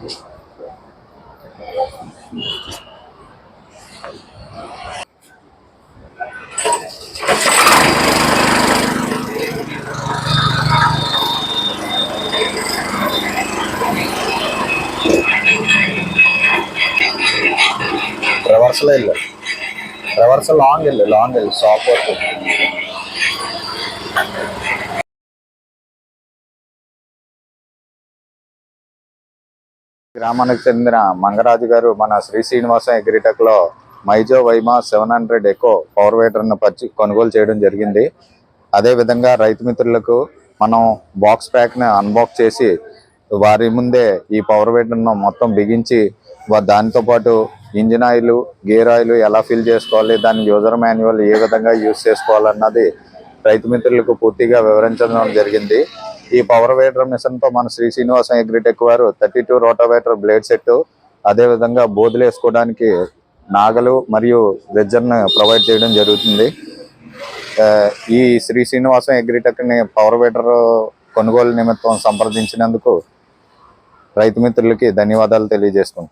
Reversal వెళ్ళు, reversal long వెళ్ళు, long వెళ్ళు, స్టాప్ వరకు. గ్రామానికి చెందిన మంగరాజు గారు మన శ్రీ శ్రీనివాసం అగ్రిటెక్ లో మైజో వైమా 700 ఎకో పవర్ వేటర్ను కొనుగోలు చేయడం జరిగింది. అదే విధంగా రైతు మిత్రులకు మనం బాక్స్ ప్యాక్ ని అన్బాక్స్ చేసి వారి ముందే ఈ పవర్ వేటర్ను మొత్తం బిగించి దానితో పాటు ఇంజిన్ ఆయిల్, గేర్ ఆయిల్ ఎలా ఫిల్ చేసుకోవాలి, దాని యూజర్ మాన్యువల్ ఏ విధంగా యూజ్ చేసుకోవాలన్నది రైతు మిత్రులకు పూర్తిగా వివరించడం జరిగింది. ఈ పవర్ వేటర్ మిషన్ తో మన శ్రీ శ్రీనివాసం అగ్రిటెక్ వారు 32 రోటావేటర్ బ్లేడ్ సెట్, అదే విధంగా బోధులు వేసుకోవడానికి నాగలు మరియు వెజ్జర్ను ప్రొవైడ్ చేయడం జరుగుతుంది. ఈ శ్రీ శ్రీనివాసం అగ్రిటెక్ ని పవర్ వేటర్ కొనుగోలు నిమిత్తం సంప్రదించినందుకు రైతు మిత్రులకి ధన్యవాదాలు తెలియజేస్తున్నాం.